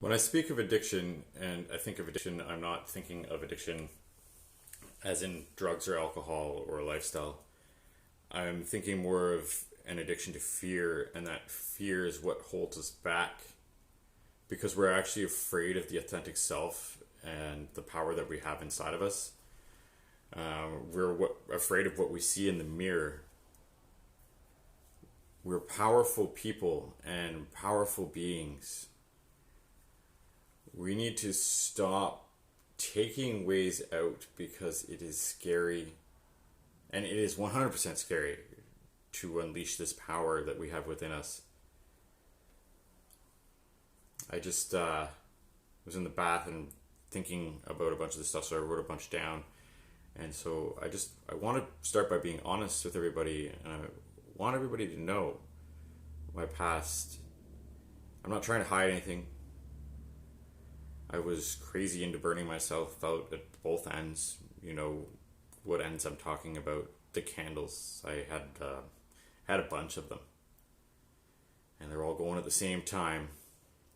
When I speak of addiction and I think of addiction, I'm not thinking of addiction as in drugs or alcohol or a lifestyle. I'm thinking more of an addiction to fear, and that fear is what holds us back because we're actually afraid of the authentic self and the power that we have inside of us. Afraid of what we see in the mirror. We're powerful people and powerful beings. We need to stop taking ways out because it is scary, and it is 100% scary to unleash this power that we have within us. I just was in the bath and thinking about a bunch of this stuff, so I wrote a bunch down. And so I want to start by being honest with everybody, and I want everybody to know my past. I'm not trying to hide anything. I was crazy into burning myself out at both ends. You know what ends I'm talking about. The candles. I had a bunch of them, and they're all going at the same time,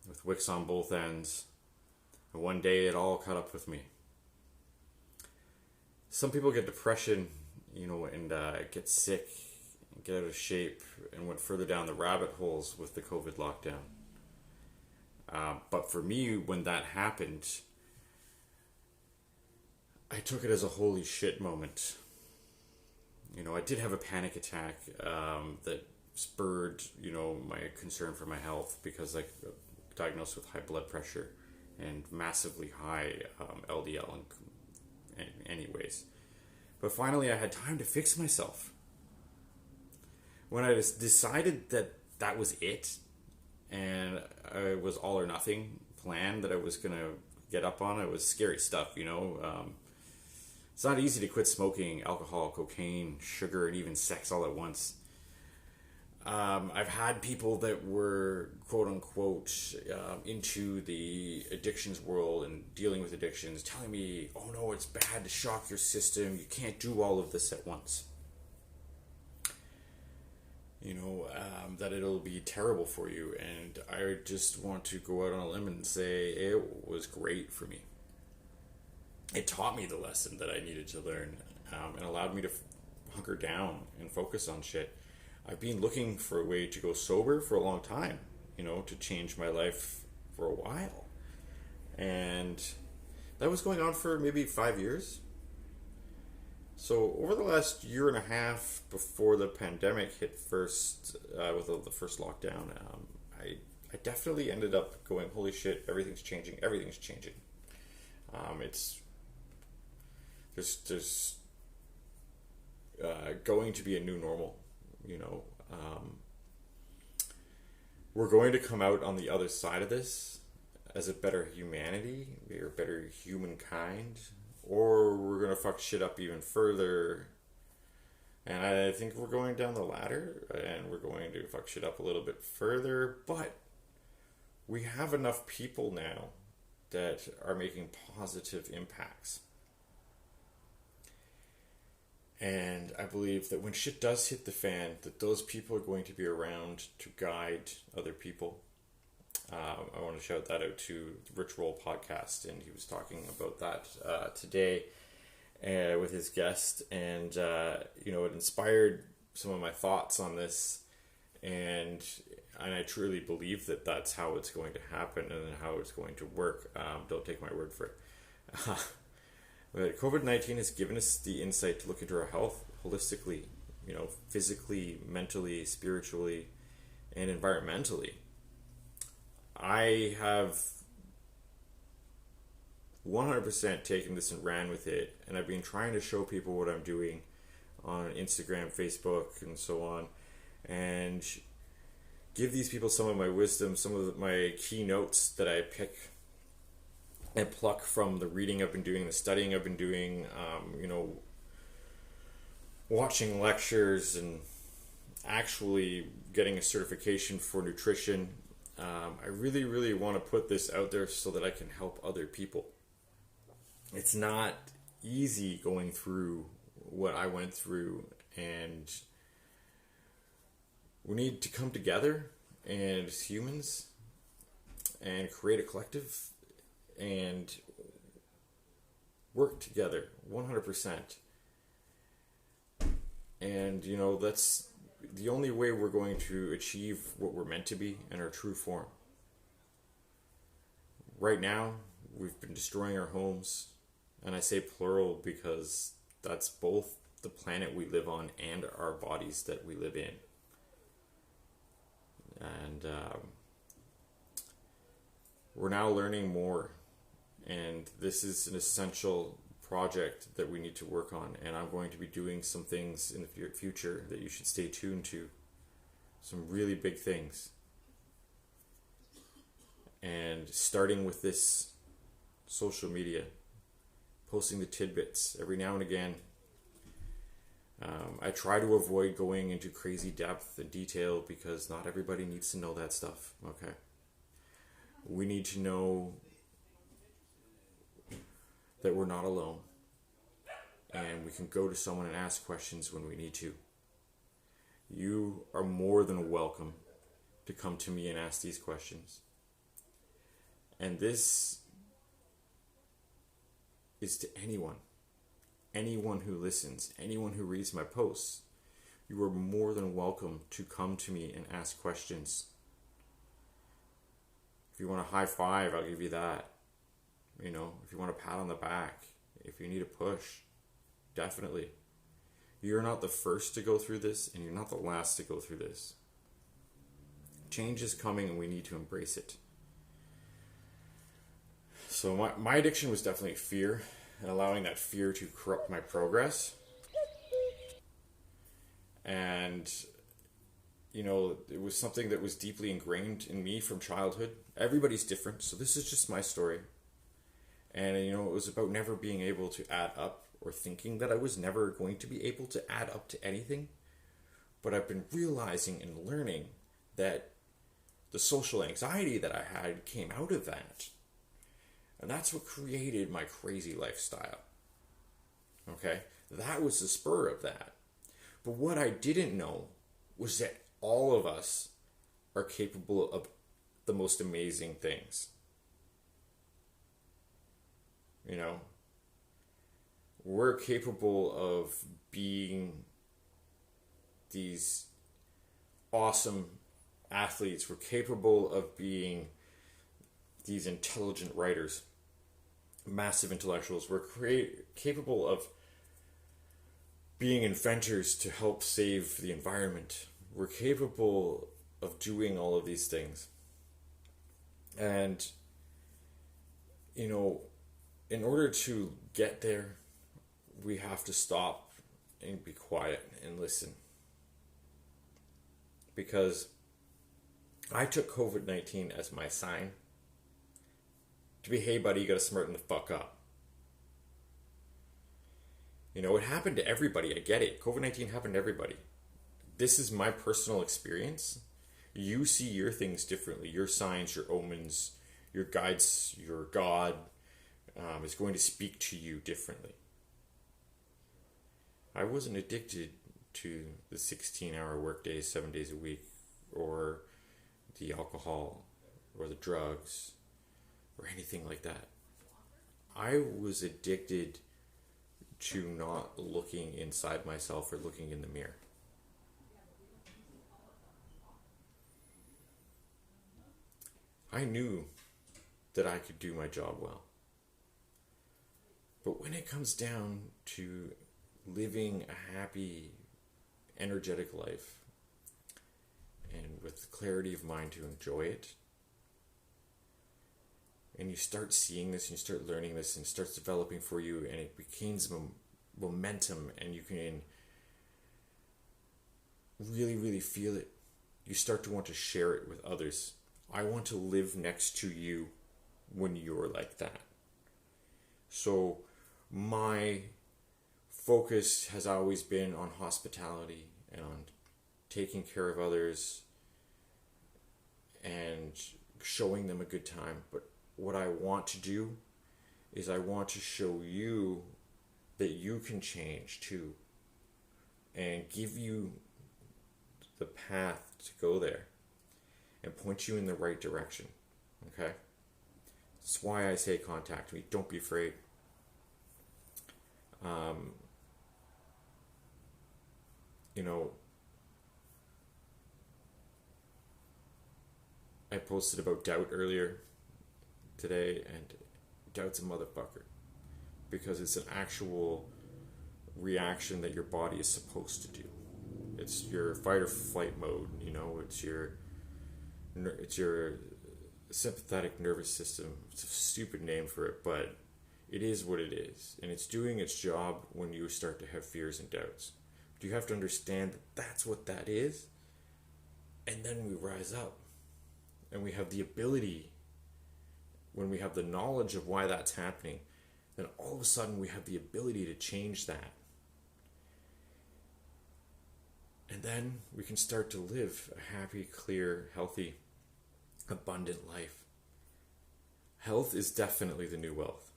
with wicks on both ends. And one day it all caught up with me. Some people get depression, and get sick, and get out of shape, and went further down the rabbit holes with the COVID lockdown. But for me, when that happened, I took it as a holy shit moment. I did have a panic attack that spurred, my concern for my health because I got diagnosed with high blood pressure and massively high LDL anyways. But finally, I had time to fix myself. When I decided that that was it, and it was all or nothing plan that I was going to get up on. It was scary stuff. It's not easy to quit smoking, alcohol, cocaine, sugar, and even sex all at once. I've had people that were quote unquote into the addictions world and dealing with addictions telling me, oh no, it's bad to shock your system. You can't do all of this at once. That it'll be terrible for you. And I just want to go out on a limb and say it was great for me. It taught me the lesson that I needed to learn, and allowed me to hunker down and focus on shit. I've been looking for a way to go sober for a long time, to change my life for a while. And that was going on for maybe 5 years. So over the last year and a half before the pandemic hit first, with the first lockdown, I definitely ended up going, holy shit, everything's changing. It's there's going to be a new normal. We're going to come out on the other side of this as a better humanity, or better humankind, or we're going to fuck shit up even further. And I think we're going down the ladder, and we're going to fuck shit up a little bit further, but we have enough people now that are making positive impacts. And I believe that when shit does hit the fan, that those people are going to be around to guide other people. I want to shout that out to the Rich Roll podcast, and he was talking about that today with his guest, and it inspired some of my thoughts on this, and I truly believe that that's how it's going to happen and how it's going to work. Don't take my word for it. But COVID-19 has given us the insight to look into our health holistically, physically, mentally, spiritually, and environmentally. I have 100% taken this and ran with it, and I've been trying to show people what I'm doing on Instagram, Facebook, and so on, and give these people some of my wisdom, some of my key notes that I pick and pluck from the reading I've been doing, the studying I've been doing, watching lectures and actually getting a certification for nutrition. I really, really want to put this out there so that I can help other people. It's not easy going through what I went through, and we need to come together and as humans and create a collective and work together 100%. And, that's the only way we're going to achieve what we're meant to be in our true form. Right now, we've been destroying our homes, and I say plural because that's both the planet we live on and our bodies that we live in. And we're now learning more, and this is an essential project that we need to work on, and I'm going to be doing some things in the future that you should stay tuned to. Some really big things. And starting with this social media, posting the tidbits every now and again. I try to avoid going into crazy depth and detail because not everybody needs to know that stuff, okay? We need to know that we're not alone, and we can go to someone and ask questions when we need to. You are more than welcome to come to me and ask these questions. And this is to anyone who listens, anyone who reads my posts. You are more than welcome to come to me and ask questions. If you want a high five, I'll give you that. If you want a pat on the back, if you need a push, definitely. You're not the first to go through this, and you're not the last to go through this. Change is coming, and we need to embrace it. So my addiction was definitely fear, and allowing that fear to corrupt my progress. And, it was something that was deeply ingrained in me from childhood. Everybody's different, so this is just my story. And, it was about never being able to add up, or thinking that I was never going to be able to add up to anything. But I've been realizing and learning that the social anxiety that I had came out of that. And that's what created my crazy lifestyle. Okay? That was the spur of that. But what I didn't know was that all of us are capable of the most amazing things. We're capable of being these awesome athletes. We're capable of being these intelligent writers, massive intellectuals. We're capable of being inventors to help save the environment. We're capable of doing all of these things. And, in order to get there, we have to stop and be quiet and listen. Because I took COVID-19 as my sign to be, hey buddy, you gotta smarten the fuck up. It happened to everybody. I get it. COVID-19 happened to everybody. This is my personal experience. You see your things differently. Your signs, your omens, your guides, your God is going to speak to you differently. I wasn't addicted to the 16-hour workdays, 7 days a week, or the alcohol, or the drugs, or anything like that. I was addicted to not looking inside myself or looking in the mirror. I knew that I could do my job well. But when it comes down to living a happy, energetic life, and with clarity of mind to enjoy it, and you start seeing this, and you start learning this, and it starts developing for you, and it becomes momentum, and you can really, really feel it. You start to want to share it with others. I want to live next to you when you're like that. So my focus has always been on hospitality and on taking care of others and showing them a good time. But what I want to do is I want to show you that you can change too, and give you the path to go there and point you in the right direction. Okay? That's why I say contact me. Don't be afraid. Um, you know, I posted about doubt earlier today, and doubt's a motherfucker because it's an actual reaction that your body is supposed to do. It's your fight or flight mode. It's your sympathetic nervous system. It's a stupid name for it, but it is what it is, and it's doing its job when you start to have fears and doubts. But you have to understand that that's what that is, and then we rise up, and we have the ability. When we have the knowledge of why that's happening, then all of a sudden we have the ability to change that. And then we can start to live a happy, clear, healthy, abundant life. Health is definitely the new wealth.